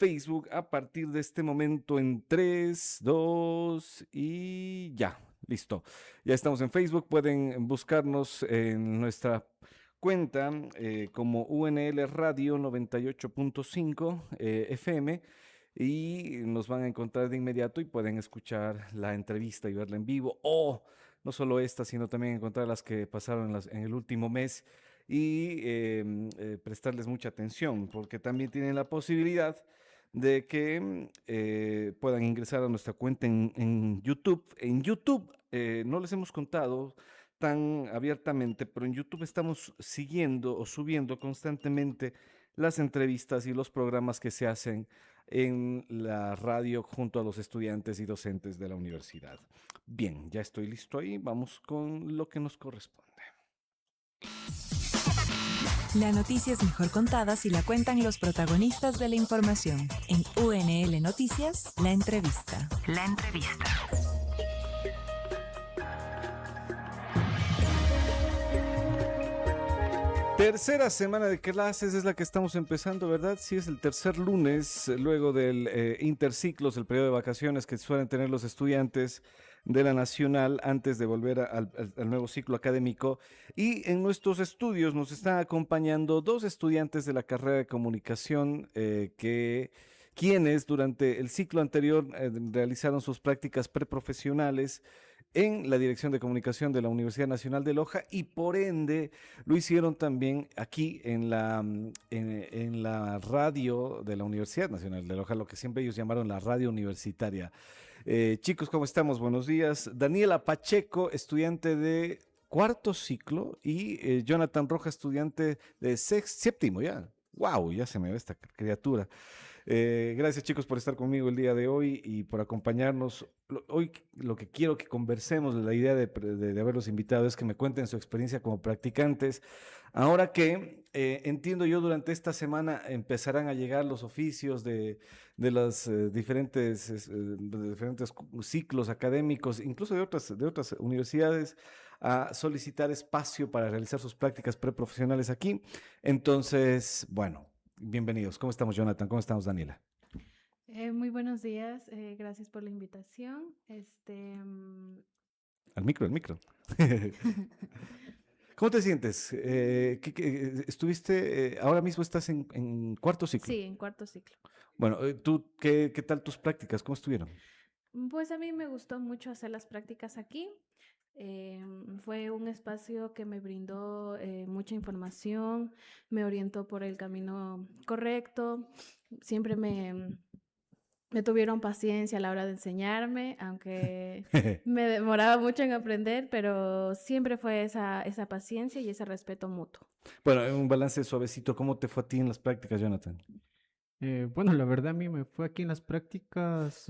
Facebook a partir de este momento en 3, 2 y ya. Listo. Ya estamos en Facebook. Pueden buscarnos en nuestra cuenta como UNL Radio 98.5 FM y nos van a encontrar de inmediato y pueden escuchar la entrevista y verla en vivo. O no solo esta, sino también encontrar las que pasaron en el último mes y prestarles mucha atención, porque también tienen la posibilidad de que puedan ingresar a nuestra cuenta en YouTube. En YouTube no les hemos contado tan abiertamente, pero en YouTube estamos siguiendo o subiendo constantemente las entrevistas y los programas que se hacen en la radio junto a los estudiantes y docentes de la universidad. Bien, ya estoy listo ahí, vamos con lo que nos corresponde. La noticia es mejor contada si la cuentan los protagonistas de la información. En UNL Noticias, la entrevista. La entrevista. Tercera semana de clases es la que estamos empezando, ¿verdad? Sí, es el tercer lunes, luego del interciclos, el periodo de vacaciones que suelen tener los estudiantes de la Nacional antes de volver al nuevo ciclo académico. Y en nuestros estudios nos están acompañando dos estudiantes de la carrera de comunicación quienes durante el ciclo anterior realizaron sus prácticas preprofesionales en la Dirección de Comunicación de la Universidad Nacional de Loja y por ende lo hicieron también aquí en la radio de la Universidad Nacional de Loja, lo que siempre ellos llamaron la radio universitaria. Chicos, ¿cómo estamos? Buenos días. Daniela Pacheco, estudiante de cuarto ciclo y Jonathan Rojas, estudiante de séptimo ya. ¡Wow! Ya se me ve esta criatura. Gracias chicos por estar conmigo el día de hoy y por acompañarnos. Hoy lo que quiero que conversemos, la idea de haberlos invitado es que me cuenten su experiencia como practicantes. Ahora que entiendo yo durante esta semana empezarán a llegar los oficios de los de diferentes ciclos académicos, incluso de otras universidades, a solicitar espacio para realizar sus prácticas preprofesionales aquí. Entonces, bueno. Bienvenidos. ¿Cómo estamos, Jonathan? ¿Cómo estamos, Daniela? Muy buenos días. Gracias por la invitación. Al micro, al micro. ¿Cómo te sientes? ¿Estuviste, ahora mismo estás en cuarto ciclo? Sí, en cuarto ciclo. Bueno, ¿tú qué tal tus prácticas? ¿Cómo estuvieron? Pues a mí me gustó mucho hacer las prácticas aquí. Fue un espacio que me brindó mucha información, me orientó por el camino correcto. Siempre me tuvieron paciencia a la hora de enseñarme, aunque me demoraba mucho en aprender, pero siempre fue esa paciencia y ese respeto mutuo. Bueno, un balance suavecito. ¿Cómo te fue a ti en las prácticas, Jonathan? Bueno, la verdad a mí me fue aquí en las prácticas,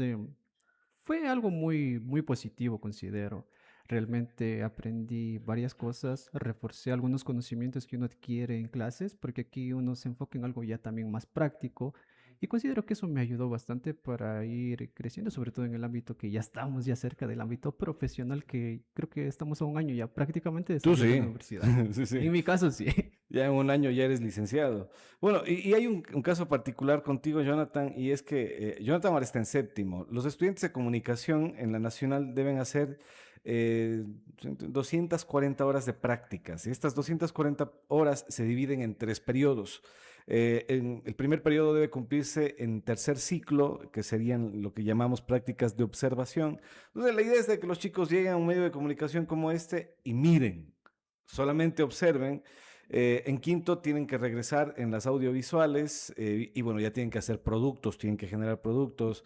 fue algo muy positivo, considero. Realmente aprendí varias cosas, reforcé algunos conocimientos que uno adquiere en clases, porque aquí uno se enfoca en algo ya también más práctico. Y considero que eso me ayudó bastante para ir creciendo, sobre todo en el ámbito que ya estamos ya cerca del ámbito profesional, que creo que estamos a un año ya prácticamente de Tú salir de sí. la universidad. Sí, sí. En mi caso sí. Ya en un año ya eres licenciado. Bueno, y hay un caso particular contigo, Jonathan, y es que Jonathan ahora está en séptimo. Los estudiantes de comunicación en la Nacional deben hacer 240 horas de prácticas. Y estas 240 horas se dividen en 3 periodos. El primer periodo debe cumplirse en tercer ciclo, que serían lo que llamamos prácticas de observación. Entonces, la idea es de que los chicos lleguen a un medio de comunicación como este y miren, solamente observen. En quinto tienen que regresar en las audiovisuales y bueno, ya tienen que hacer productos, tienen que generar productos,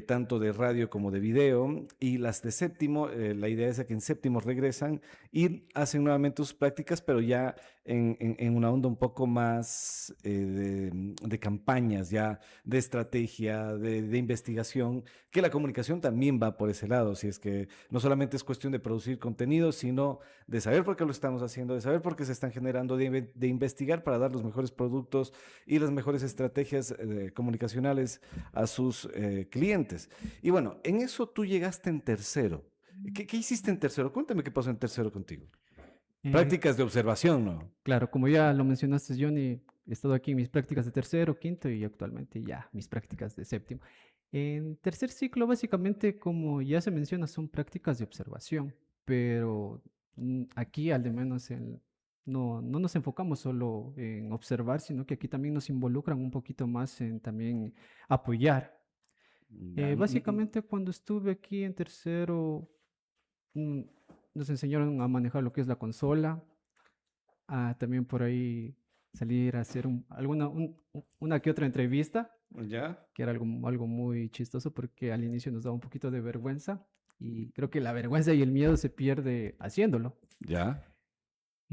tanto de radio como de video. Y las de séptimo, la idea es que en séptimo regresan y hacen nuevamente sus prácticas, pero ya en una onda un poco más de campañas, ya de estrategia, de investigación, que la comunicación también va por ese lado, si es que no solamente es cuestión de producir contenido, sino de saber por qué lo estamos haciendo, de saber por qué se están generando, de investigar para dar los mejores productos y las mejores estrategias comunicacionales a sus clientes. Y bueno, en eso tú llegaste en tercero. ¿Qué hiciste en tercero? Cuéntame qué pasó en tercero contigo. Eh, Prácticas de observación, ¿no? Claro, como ya lo mencionaste, Johnny, he estado aquí en mis prácticas de tercero, quinto y actualmente ya mis prácticas de séptimo. En tercer ciclo, básicamente, como ya se menciona, son prácticas de observación, pero aquí al de menos no nos enfocamos solo en observar, sino que aquí también nos involucran un poquito más en también apoyar. Ya, Básicamente, cuando estuve aquí en tercero, mm, nos enseñaron a manejar lo que es la consola, también por ahí salir a hacer una que otra entrevista, ya, que era algo muy chistoso porque al inicio nos daba un poquito de vergüenza y creo que la vergüenza y el miedo se pierde haciéndolo. ya.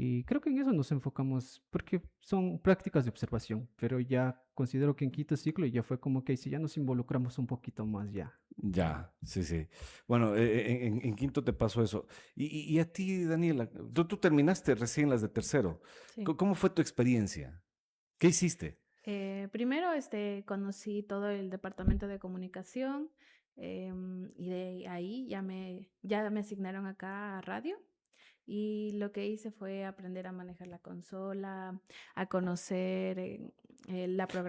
Y creo que en eso nos enfocamos porque son prácticas de observación, pero ya considero que en quinto ciclo ya fue como que si ya nos involucramos un poquito más ya. Ya, sí, sí. Bueno, en quinto te pasó eso. Y a ti, Daniela, tú terminaste recién las de tercero. Sí. ¿Cómo fue tu experiencia? ¿Qué hiciste? Primero conocí todo el departamento de comunicación y de ahí ya me asignaron acá a radio. Y lo que hice fue aprender a manejar la consola, a conocer la Pero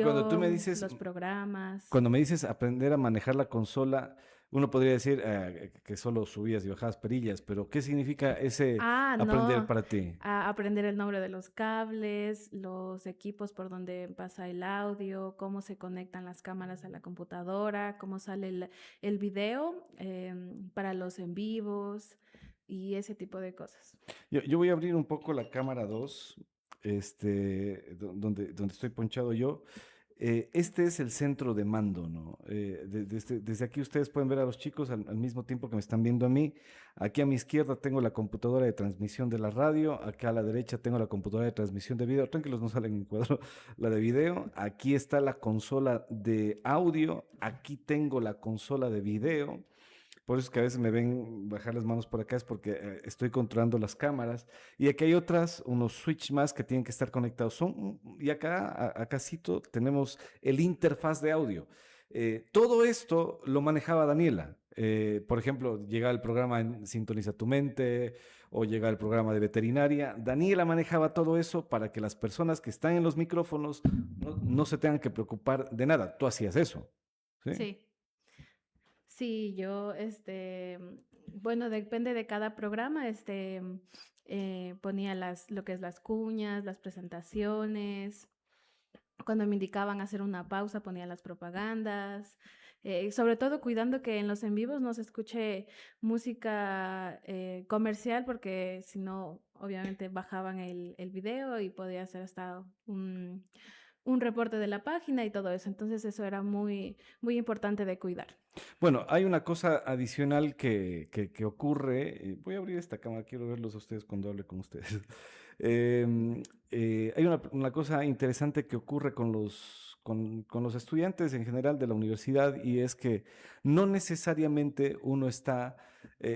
cuando tú me programación, dices, los programas. cuando me dices aprender a manejar la consola, uno podría decir que solo subías y bajabas perillas, pero ¿qué significa ese Ah, aprender no, para ti? a aprender el nombre de los cables, los equipos por donde pasa el audio, cómo se conectan las cámaras a la computadora, cómo sale el video para los en vivos y ese tipo de cosas. Yo voy a abrir un poco la cámara 2, donde estoy ponchado yo. Este es el centro de mando, ¿no? Desde aquí ustedes pueden ver a los chicos al mismo tiempo que me están viendo a mí. Aquí a mi izquierda tengo la computadora de transmisión de la radio. Acá a la derecha tengo la computadora de transmisión de video. Tranquilos, no sale en el cuadro la de video. Aquí está la consola de audio. Aquí tengo la consola de video. Por eso es que a veces me ven bajar las manos por acá, es porque estoy controlando las cámaras. Y aquí hay unos switch más que tienen que estar conectados. Y acá, acácito, tenemos el interfaz de audio. Todo esto lo manejaba Daniela. Por ejemplo, llega el programa en Sintoniza tu mente o llega el programa de veterinaria. Daniela manejaba todo eso para que las personas que están en los micrófonos no se tengan que preocupar de nada. Tú hacías eso. ¿Sí? Sí. Sí, yo, bueno, depende de cada programa, ponía lo que es las cuñas, las presentaciones. Cuando me indicaban hacer una pausa, ponía las propagandas. Sobre todo cuidando que en los en vivos no se escuche música comercial, porque si no, obviamente bajaban el video y podía ser hasta un reporte de la página y todo eso. Entonces eso era muy, muy importante de cuidar. Bueno, hay una cosa adicional que ocurre. Voy a abrir esta cámara, quiero verlos a ustedes cuando hable con ustedes. Hay una cosa interesante que ocurre con los estudiantes en general de la universidad y es que no necesariamente uno está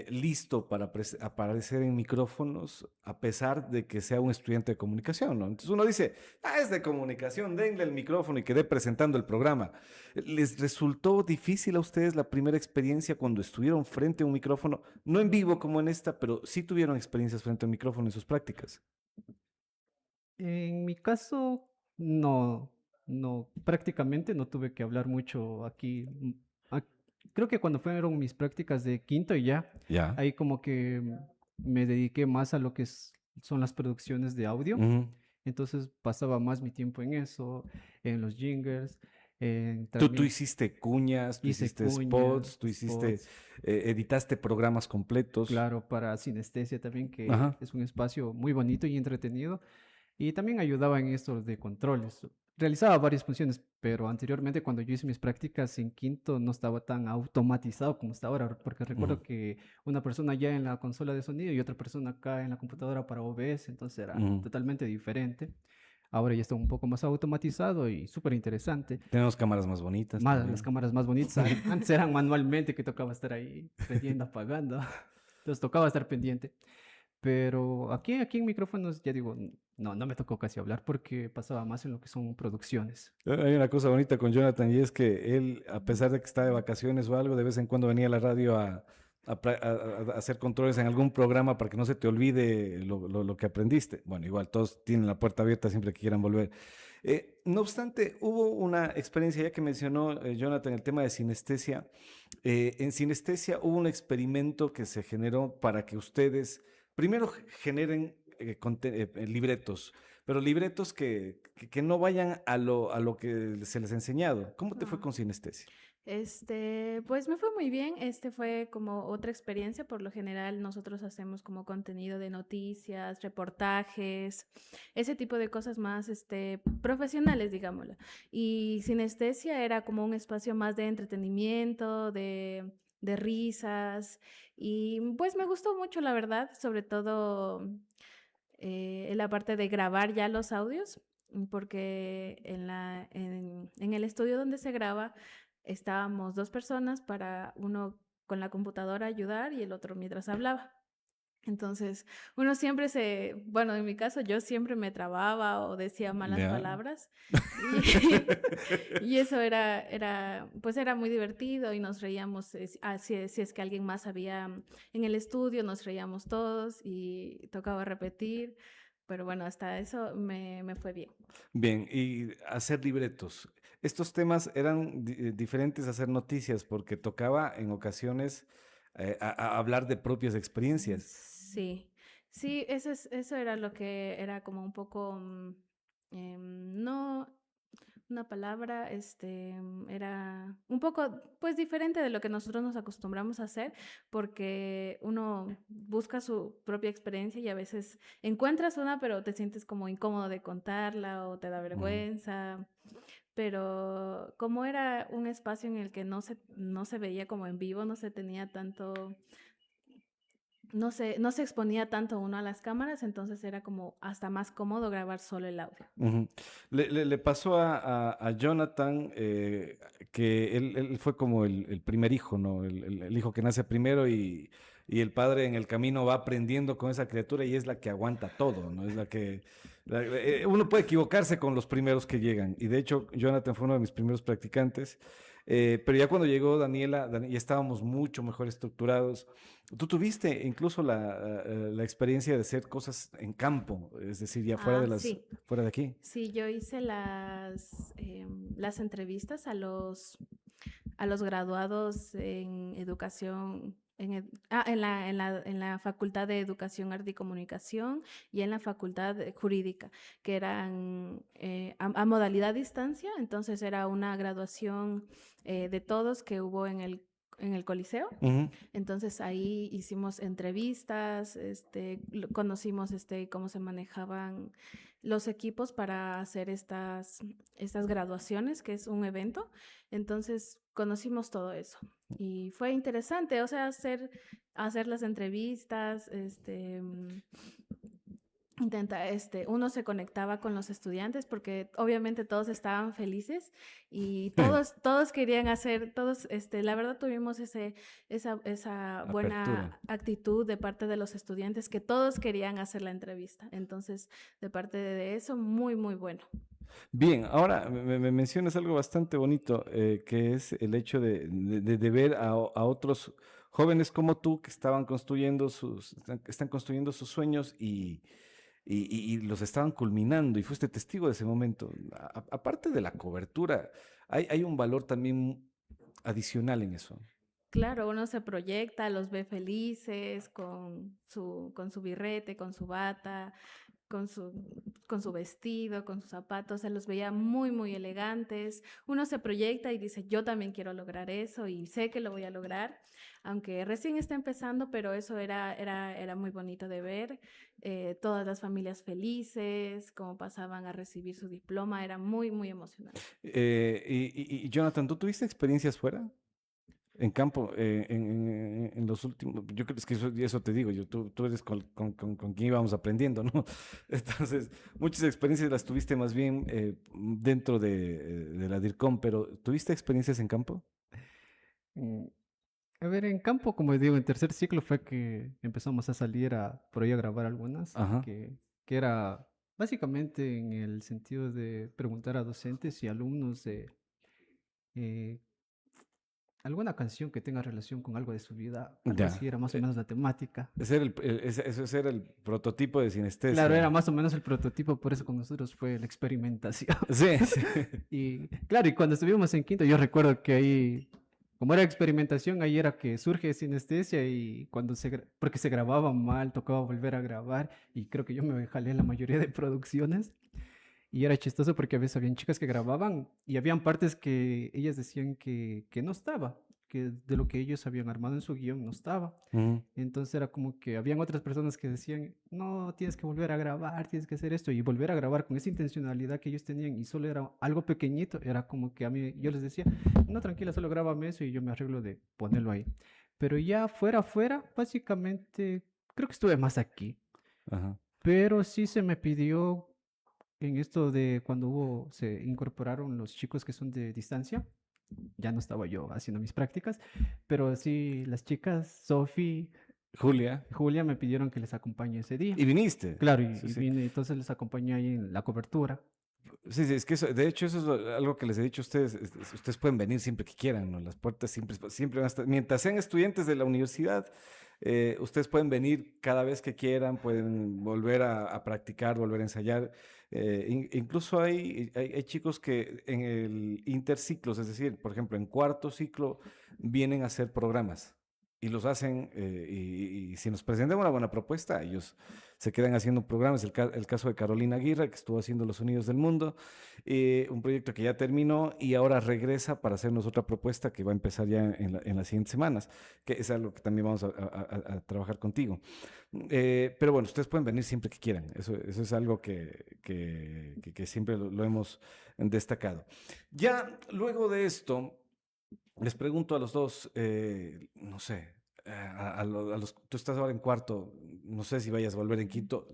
listo para aparecer en micrófonos a pesar de que sea un estudiante de comunicación, ¿no? Entonces uno dice, es de comunicación, denle el micrófono y quedé presentando el programa. ¿Les resultó difícil a ustedes la primera experiencia cuando estuvieron frente a un micrófono? No en vivo como en esta, pero sí tuvieron experiencias frente a un micrófono en sus prácticas. En mi caso, prácticamente no tuve que hablar mucho aquí. Creo que cuando fueron mis prácticas de quinto y ya, Ya. ahí como que me dediqué más a lo que son las producciones de audio. Ujú. Entonces pasaba más mi tiempo en eso, en los jingles, Tú también hiciste cuñas, tú hice hiciste spots, cuñas, tú hiciste, spots, editaste programas completos. claro, para Sinestesia también, que Ajá. es un espacio muy bonito y entretenido. Y también ayudaba en esto de controles. Realizaba varias funciones, pero anteriormente cuando yo hice mis prácticas en quinto no estaba tan automatizado como está ahora, porque Ujú. recuerdo que una persona ya en la consola de sonido y otra persona acá en la computadora para OBS, entonces era Ujú. totalmente diferente. Ahora ya está un poco más automatizado y súper interesante. Tenemos cámaras más bonitas Las también. cámaras más bonitas. Antes eran manualmente que tocaba estar ahí prendiendo, apagando. Entonces tocaba estar pendiente. Pero aquí en micrófonos, ya digo, no me tocó casi hablar porque pasaba más en lo que son producciones. Hay una cosa bonita con Jonathan y es que él, a pesar de que está de vacaciones o algo, de vez en cuando venía a la radio a a hacer controles en algún programa para que no se te olvide lo que aprendiste. Bueno, igual todos tienen la puerta abierta siempre que quieran volver. No obstante, hubo una experiencia, ya que mencionó Jonathan el tema de sinestesia. En sinestesia hubo un experimento que se generó para que ustedes primero generen libretos, pero libretos que no vayan a lo que se les ha enseñado. ¿Cómo te fue Ah. con sinestesia? Pues me fue muy bien. Fue como otra experiencia. Por lo general, nosotros hacemos como contenido de noticias, reportajes, ese tipo de cosas más, profesionales, digámoslo. Y Sinestesia era como un espacio más de entretenimiento, de risas. Y pues me gustó mucho, la verdad, sobre todo en la parte de grabar ya los audios, porque en el estudio donde se graba estábamos dos personas para uno con la computadora ayudar y el otro mientras hablaba. Entonces, uno siempre bueno, en mi caso yo siempre me trababa o decía malas Ya. palabras y, y eso pues era muy divertido y nos reíamos, si es que alguien más había en el estudio, nos reíamos todos y tocaba repetir, pero bueno, hasta eso me fue bien. Bien, y hacer libretos. Estos temas eran diferentes a hacer noticias porque tocaba en ocasiones a hablar de propias experiencias. Sí, sí, eso era lo que era como un poco, no una palabra, era un poco, pues, diferente de lo que nosotros nos acostumbramos a hacer, porque uno busca su propia experiencia y a veces encuentras una, pero te sientes como incómodo de contarla o te da Ujú. vergüenza. Pero como era un espacio en el que no se veía como en vivo, no se tenía tanto, no se exponía tanto uno a las cámaras, entonces era como hasta más cómodo grabar solo el audio. Ujú. Le pasó a Jonathan que él fue como el primer hijo, ¿no? El hijo que nace primero y el padre en el camino va aprendiendo con esa criatura y es la que aguanta todo, ¿no? Es la que... uno puede equivocarse con los primeros que llegan y de hecho Jonathan fue uno de mis primeros practicantes, pero ya cuando llegó Daniela, ya estábamos mucho mejor estructurados. Tú tuviste incluso la experiencia de hacer cosas en campo, es decir, ya fuera Ah, de sí. fuera de aquí. Sí, yo hice las entrevistas a los graduados en educación, en la Facultad de Educación, Arte y Comunicación y en la Facultad Jurídica, que eran a modalidad distancia, entonces era una graduación de todos que hubo en el Coliseo. Ujú. Entonces ahí hicimos entrevistas, conocimos cómo se manejaban los equipos para hacer estas graduaciones, que es un evento. Entonces conocimos todo eso y fue interesante, o sea, hacer las entrevistas, uno se conectaba con los estudiantes porque obviamente todos estaban felices y todos querían hacer, la verdad tuvimos esa Apertura. buena actitud de parte de los estudiantes que todos querían hacer la entrevista. Entonces, de parte de eso, muy, muy bueno. Bien, ahora me mencionas algo bastante bonito, que es el hecho de ver a otros jóvenes como tú que están construyendo sus sueños y los estaban culminando y fuiste testigo de ese momento. Aparte de la cobertura, hay un valor también adicional en eso. Claro, uno se proyecta, los ve felices con su birrete, con su bata, con su, con su vestido, con sus zapatos, se los veía muy, muy elegantes. Uno se proyecta y dice, yo también quiero lograr eso y sé que lo voy a lograr, aunque recién está empezando, pero eso era muy bonito de ver. Todas las familias felices, cómo pasaban a recibir su diploma, era muy, muy emocionante. Y Jonathan, ¿tú tuviste experiencias fuera? En campo, en los últimos, yo creo que eso te digo, tú eres con quien íbamos aprendiendo, ¿no? Entonces, muchas experiencias las tuviste más bien dentro de la DIRCOM, pero ¿tuviste experiencias en campo? Mm, A ver, en campo, como digo, en tercer ciclo fue que empezamos a salir por ahí a grabar algunas, Ajá. que era básicamente en el sentido de preguntar a docentes y alumnos de eh, alguna canción que tenga relación con algo de su vida, algo Ya. así era más o menos la temática. Ese era el prototipo de Claro, era sinestesia. más o menos el prototipo, por eso con nosotros fue la experimentación. Sí, sí. Y claro, y cuando estuvimos en quinto, yo recuerdo que ahí, como era experimentación, ahí era que surge sinestesia y cuando porque se grababa mal, tocaba volver a grabar y creo que yo me jalé la mayoría de producciones y era chistoso porque a veces habían chicas que grababan y habían partes que ellas decían que no estaba, que de lo que ellos habían armado en su guión no estaba. Ujú. Entonces era como que habían otras personas que decían, no, tienes que volver a grabar, tienes que hacer esto y volver a grabar con esa intencionalidad que ellos tenían y solo era algo pequeñito, era como que a mí, yo les decía, no, tranquila, solo grábame eso y yo me arreglo de ponerlo ahí. Pero ya fuera, básicamente, creo que estuve más aquí, Ajá. pero sí se me pidió en esto de cuando se incorporaron los chicos que son de distancia, ya no estaba yo haciendo mis prácticas, pero sí las chicas, Sophie, Julia. Julia me pidieron que les acompañe ese día. Y viniste. Claro, y, Sí, y sí. vine, entonces les acompañé ahí en la cobertura. Sí, sí, es que de hecho eso es algo que les he dicho a ustedes. Ustedes pueden venir siempre que quieran, ¿no? Las puertas siempre van a estar. Mientras sean estudiantes de la universidad, ustedes pueden venir cada vez que quieran, pueden volver a practicar, volver a ensayar. Incluso hay chicos que en el interciclos, es decir, por ejemplo, en cuarto ciclo, vienen a hacer programas y los hacen, y si nos presentan una buena propuesta, ellos se quedan haciendo programas. El caso de Carolina Aguirre, que estuvo haciendo Los Sonidos del Mundo, un proyecto que ya terminó y ahora regresa para hacernos otra propuesta que va a empezar ya en las siguientes semanas, que es algo que también vamos a trabajar contigo. Pero bueno, ustedes pueden venir siempre que quieran, eso es algo que siempre lo hemos destacado. Ya luego de esto, les pregunto a los dos, no sé, tú estás ahora en cuarto, no sé si vayas a volver en quinto,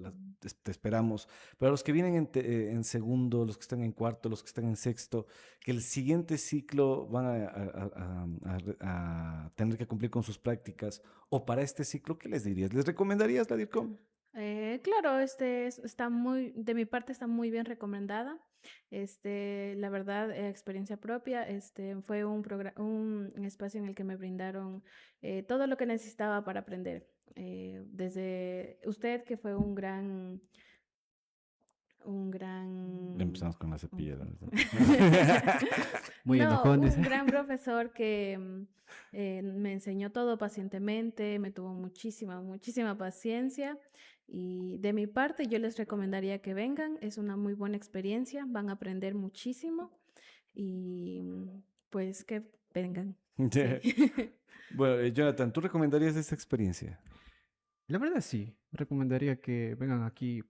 te esperamos, pero a los que vienen en segundo, los que están en cuarto, los que están en sexto, que el siguiente ciclo van a tener que cumplir con sus prácticas, o para este ciclo, ¿qué les dirías? ¿Les recomendarías la DIRCOM? Claro, está de mi parte está muy bien recomendada. La verdad, experiencia propia, fue un espacio en el que me brindaron todo lo que necesitaba para aprender. Desde usted, que fue un gran, Empezamos con la un- cepilla. ¿No? Muy no, enojón, un dice. gran profesor que me enseñó todo pacientemente, me tuvo muchísima paciencia y de mi parte yo les recomendaría que vengan, es una muy buena experiencia, van a aprender muchísimo y pues que vengan. Sí. Bueno, Jonathan, ¿tú recomendarías esta experiencia? La verdad sí, recomendaría que vengan aquí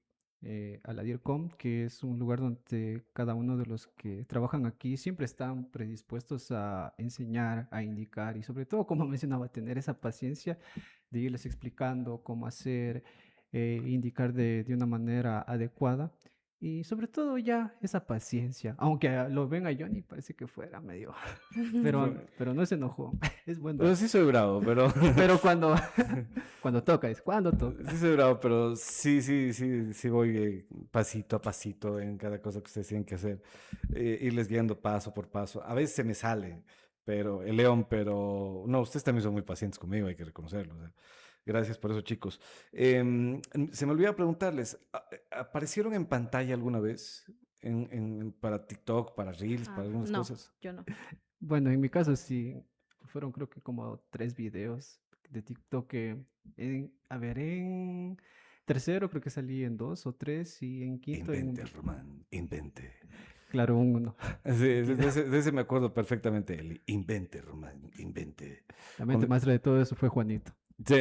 a la DIRCOM, que es un lugar donde cada uno de los que trabajan aquí siempre están predispuestos a enseñar, a indicar y sobre todo, como mencionaba, tener esa paciencia de irles explicando cómo hacer, indicar de una manera adecuada y sobre todo ya esa paciencia, aunque lo ven a Johnny parece que fuera medio, pero no se enojó, es buen Pero don. sí soy bravo, pero... Pero cuando toca, es cuando toca. Sí soy bravo, pero sí voy pasito a pasito en cada cosa que ustedes tienen que hacer. Irles guiando paso por paso. A veces se me sale, pero el león, pero... No, ustedes también son muy pacientes conmigo, hay que reconocerlo. O sea, gracias por eso, chicos. Se me olvidó preguntarles, ¿aparecieron en pantalla alguna vez? Para TikTok, para Reels, para algunas No, cosas. yo no. Bueno, en mi caso sí, fueron creo que como 3 videos de TikTok que, a ver, en tercero creo que salí en 2 o 3 y en quinto Invente, Román, invente. claro, uno. Sí, de ese me acuerdo perfectamente. El invente, Román, invente. La mente maestra de todo eso fue Juanito. Sí,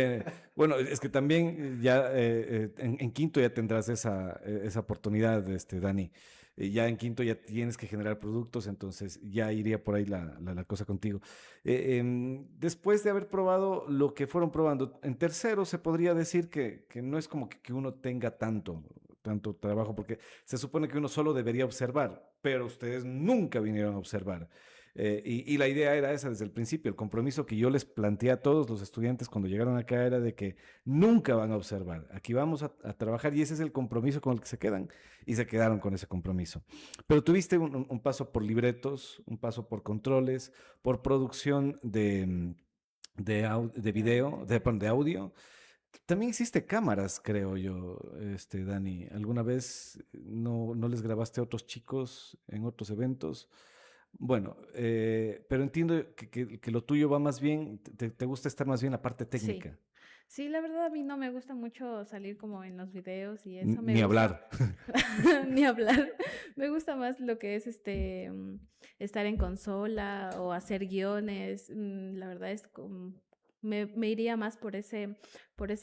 bueno, es que también ya en quinto ya tendrás esa oportunidad, Dani. Ya en quinto ya tienes que generar productos, entonces ya iría por ahí la cosa contigo. Después de haber probado lo que fueron probando, en tercero se podría decir que no es como que uno tenga tanto trabajo, porque se supone que uno solo debería observar, pero ustedes nunca vinieron a observar. Y la idea era esa desde el principio. El compromiso que yo les planteé a todos los estudiantes cuando llegaron acá era de que nunca van a observar. Aquí vamos a trabajar y ese es el compromiso con el que se quedan. Y se quedaron con ese compromiso. Pero tuviste un paso por libretos, un paso por controles, por producción de video, de audio. También existe cámaras, creo yo, Dani. ¿Alguna vez no les grabaste a otros chicos en otros eventos? Bueno, pero entiendo que lo tuyo va más bien, te gusta estar más bien en la parte Sí. técnica. Sí, la verdad a mí no me gusta mucho salir como en los videos y eso. Me Ni gusta hablar. ni hablar. Me gusta más lo que es estar en consola o hacer guiones. La verdad es como me iría más por ese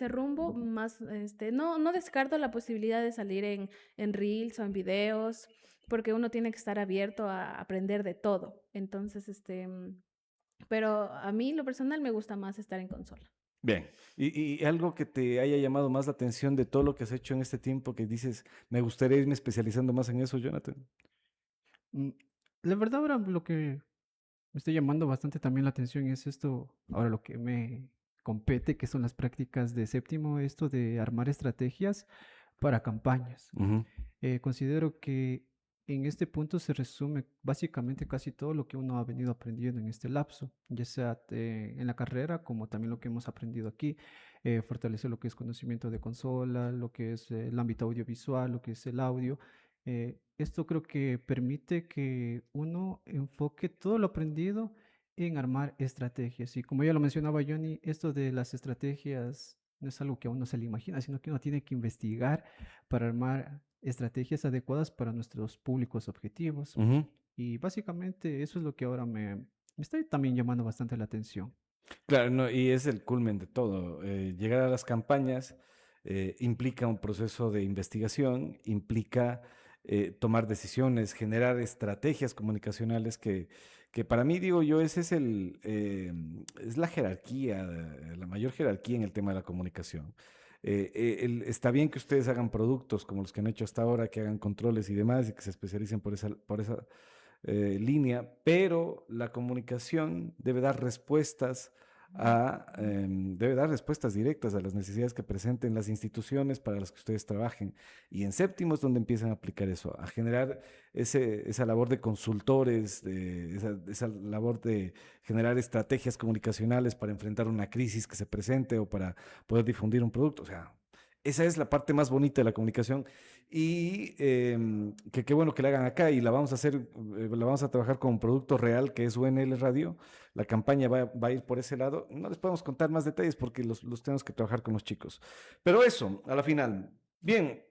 rumbo. Más, no descarto la posibilidad de salir en Reels o en videos, porque uno tiene que estar abierto a aprender de todo. Entonces, pero a mí, lo personal, me gusta más estar en consola. Bien. Y algo que te haya llamado más la atención de todo lo que has hecho en este tiempo que dices, me gustaría irme especializando más en eso, Jonathan. Mm, La verdad ahora lo que me está llamando bastante también la atención es esto, ahora lo que me compete, que son las prácticas de séptimo, esto de armar estrategias para campañas. Ujú. Considero que en este punto se resume básicamente casi todo lo que uno ha venido aprendiendo en este lapso, ya sea en la carrera como también lo que hemos aprendido aquí, fortalecer lo que es conocimiento de consola, lo que es el ámbito audiovisual, lo que es el audio. Esto creo que permite que uno enfoque todo lo aprendido en armar estrategias. Y como ya lo mencionaba Johnny, esto de las estrategias no es algo que a uno se le imagina, sino que uno tiene que investigar para armar estrategias adecuadas para nuestros públicos objetivos. Ujú. Y básicamente eso es lo que ahora me está también llamando bastante la atención. Claro, no, y es el culmen de todo. Llegar a las campañas implica un proceso de investigación, implica tomar decisiones, generar estrategias comunicacionales que para mí, digo yo, ese es es la jerarquía, la mayor jerarquía en el tema de la comunicación. Está bien que ustedes hagan productos como los que han hecho hasta ahora, que hagan controles y demás, y que se especialicen por esa línea, pero la comunicación debe dar respuestas debe dar respuestas directas a las necesidades que presenten las instituciones para las que ustedes trabajen. Y en séptimo es donde empiezan a aplicar eso, a generar esa labor de consultores, esa labor de generar estrategias comunicacionales para enfrentar una crisis que se presente o para poder difundir un producto. O sea, esa es la parte más bonita de la comunicación y que qué bueno que la hagan acá y la vamos a hacer, la vamos a trabajar con un producto real que es UNL Radio. La campaña va a ir por ese lado. No les podemos contar más detalles porque los tenemos que trabajar con los chicos. Pero eso, a la final. Bien,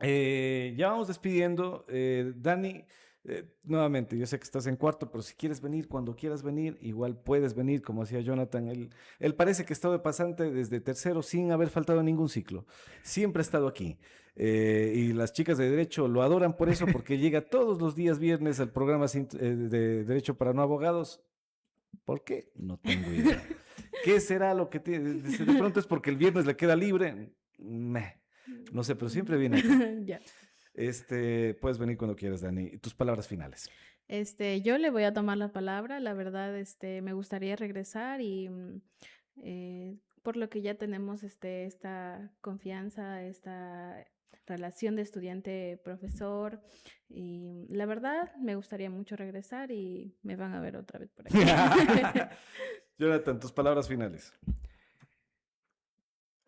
ya vamos despidiendo. Dani, nuevamente, yo sé que estás en cuarto, pero si quieres venir, cuando quieras venir, igual puedes venir, como hacía Jonathan. Él parece que ha estado de pasante desde tercero sin haber faltado a ningún ciclo. Siempre ha estado aquí. Y las chicas de Derecho lo adoran por eso, porque llega todos los días viernes al programa de Derecho para No Abogados. ¿Por qué? No tengo idea. ¿Qué será lo que tiene? De pronto es porque el viernes le queda libre. No sé, pero siempre viene acá. Ya. Puedes venir cuando quieras, Dani. Tus palabras finales. Yo le voy a tomar la palabra. La verdad, me gustaría regresar y por lo que ya tenemos esta confianza, esta relación de estudiante-profesor. Y la verdad, me gustaría mucho regresar y me van a ver otra vez por aquí. Jonathan, tus palabras finales.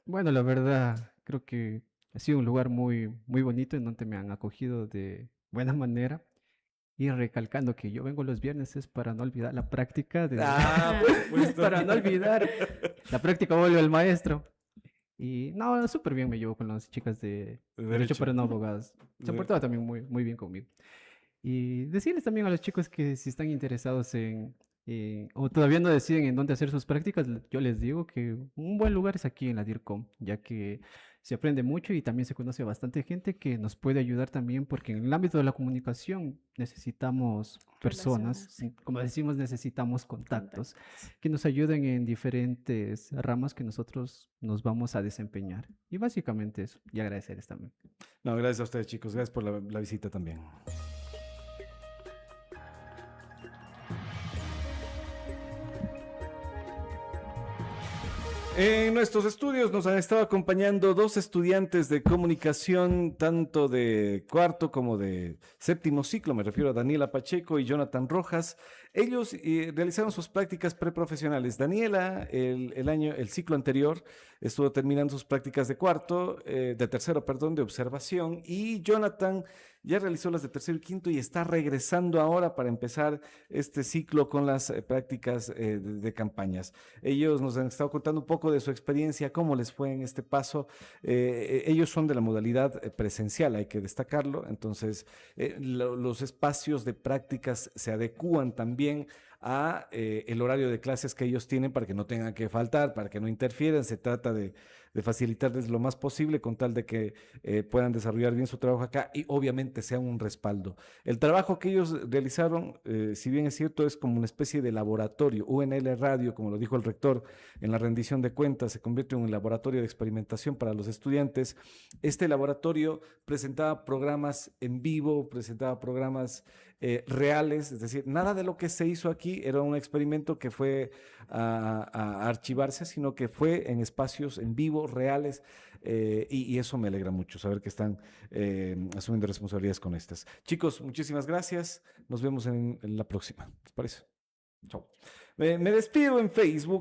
Bueno, la verdad, creo que ha sido un lugar muy, muy bonito en donde me han acogido de buena manera. Y recalcando que yo vengo los viernes es para no olvidar la práctica de... Por supuesto. para no olvidar la práctica vuelve al maestro. Y no, súper bien me llevo con las chicas de Derecho para No Abogados. Se han portado también muy, muy bien conmigo. Y decirles también a los chicos que si están interesados o todavía no deciden en dónde hacer sus prácticas, yo les digo que un buen lugar es aquí en la DIRCOM, ya que se aprende mucho y también se conoce bastante gente que nos puede ayudar también, porque en el ámbito de la comunicación necesitamos personas, Relaciones. como decimos, necesitamos contactos Contactos. que nos ayuden en diferentes ramas que nosotros nos vamos a desempeñar. Y básicamente eso, y agradecerles también. No, gracias a ustedes, chicos. Gracias por la visita también. En nuestros estudios nos han estado acompañando dos estudiantes de comunicación, tanto de cuarto como de séptimo ciclo. Me refiero a Daniela Pacheco y Jonathan Rojas. Ellos realizaron sus prácticas preprofesionales. Daniela, el ciclo anterior, estuvo terminando sus prácticas de cuarto, de tercero, perdón, de observación. Y Jonathan ya realizó las de tercero y quinto y está regresando ahora para empezar este ciclo con las prácticas de campañas. Ellos nos han estado contando un poco de su experiencia, cómo les fue en este paso. Ellos son de la modalidad presencial, hay que destacarlo. Entonces, los espacios de prácticas se adecúan también a el horario de clases que ellos tienen para que no tengan que faltar, para que no interfieran. Se trata de facilitarles lo más posible con tal de que puedan desarrollar bien su trabajo acá y obviamente sea un respaldo. El trabajo que ellos realizaron, si bien es cierto, es como una especie de laboratorio. UNL Radio, como lo dijo el rector en la rendición de cuentas, se convierte en un laboratorio de experimentación para los estudiantes. Este laboratorio presentaba programas en vivo, presentaba programas reales, es decir, nada de lo que se hizo aquí era un experimento que fue a archivarse, sino que fue en espacios en vivo, reales, y eso me alegra mucho, saber que están asumiendo responsabilidades con estas. Chicos, muchísimas gracias, nos vemos en la próxima, ¿les parece? Chao. Me despido en Facebook.